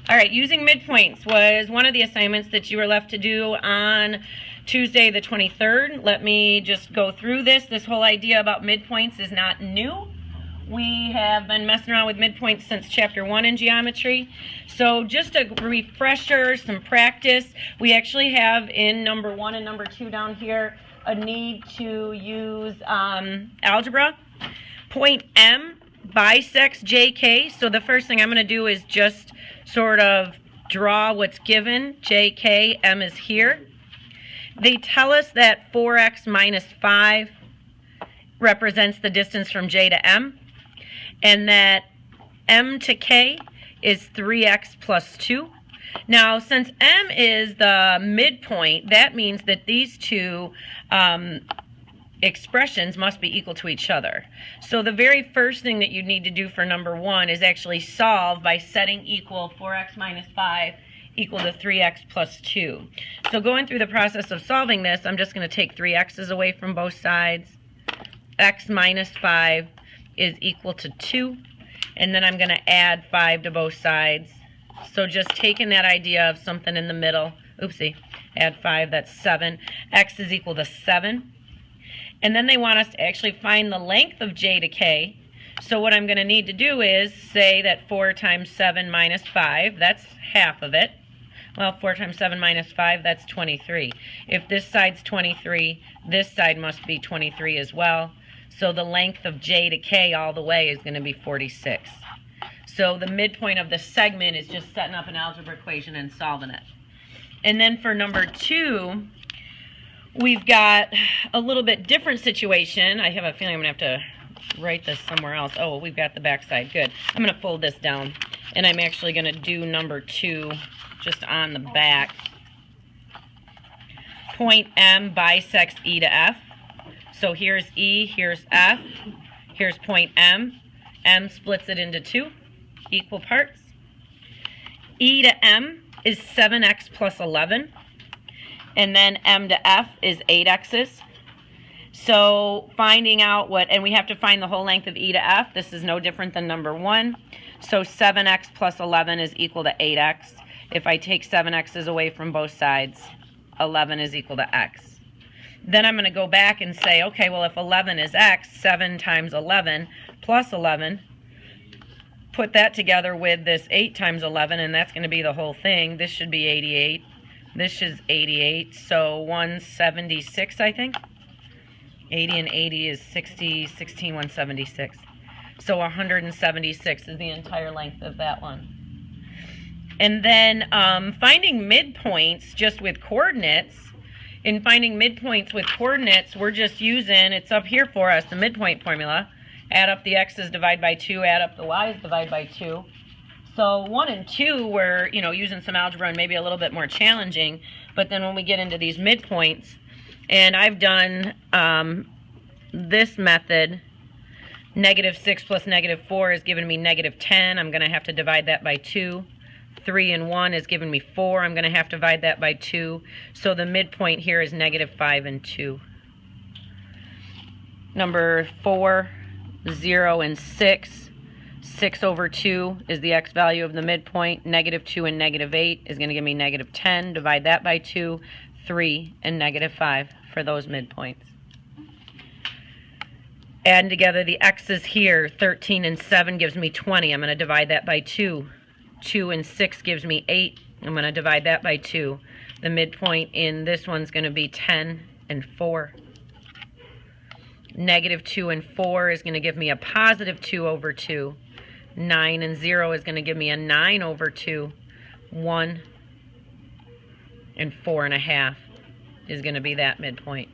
All right, using midpoints was one of the assignments that you were left to do on Tuesday the 23rd. Let me just go through this. This whole idea about midpoints is not new. We have been messing around with midpoints since chapter 1 in geometry. So just a refresher, some practice. We actually have in number 1 and number 2 down here a need to use algebra. Point M bisects JK. So the first thing I'm going to do is just sort of draw what's given. JK, M is here. They tell us that 4x minus 5 represents the distance from J to M, and that M to K is 3x plus 2. Now, since M is the midpoint, that means that these two expressions must be equal to each other. So the very first thing that you need to do for number 1 is actually solve by setting equal 4x minus 5 equal to 3x plus 2. So going through the process of solving this, I'm just going to take 3x's away from both sides. X minus 5 is equal to 2. And then I'm going to add 5 to both sides. So just taking that idea of something in the middle. Oopsie. Add 5, that's 7. X is equal to 7. And then they want us to actually find the length of J to K. So what I'm going to need to do is say that 4 times 7 minus 5, that's half of it. Well, 4 times 7 minus 5, that's 23. If this side's 23, this side must be 23 as well. So the length of J to K all the way is going to be 46. So the midpoint of the segment is just setting up an algebra equation and solving it. And then for number 2, we've got a little bit different situation. I have a feeling I'm going to have to write this somewhere else. Oh, we've got the back side. Good. I'm going to fold this down, and I'm actually going to do number 2 just on the back. Point M bisects E to F. So here's E, here's F, here's point M. M splits it into 2 equal parts. E to M is 7x plus 11. And then M to F is 8x's. So finding out what, and we have to find the whole length of E to F. This is no different than number 1. So 7x plus 11 is equal to 8x. If I take 7x's away from both sides, 11 is equal to x. Then I'm going to go back and say, okay, well, if 11 is x, 7 times 11 plus 11, put that together with this 8 times 11, and that's going to be the whole thing. This should be 88. This is 88, so 176, I think. 80 and 80 is 60, 16, 176. So 176 is the entire length of that one. And then finding midpoints just with coordinates. In finding midpoints with coordinates, we're just using, it's up here for us, the midpoint formula. Add up the x's, divide by 2, add up the y's, divide by 2. So 1 and 2 were, using some algebra and maybe a little bit more challenging. But then when we get into these midpoints, and I've done this method, -6 plus -4 is giving me -10. I'm going to have to divide that by 2. 3 and 1 is giving me 4. I'm going to have to divide that by 2. So the midpoint here is -5 and 2. Number 4, 0 and 6. 6 over 2 is the x value of the midpoint. -2 and -8 is going to give me -10. Divide that by 2. 3 and -5 for those midpoints. Adding together the x's here. 13 and 7 gives me 20. I'm going to divide that by 2. 2 and 6 gives me 8. I'm going to divide that by 2. The midpoint in this one's going to be 10 and 4. -2 and 4 is going to give me a +2 over 2. 9 and 0 is going to give me a 9 over 2. 1 and 4 1/2 is going to be that midpoint.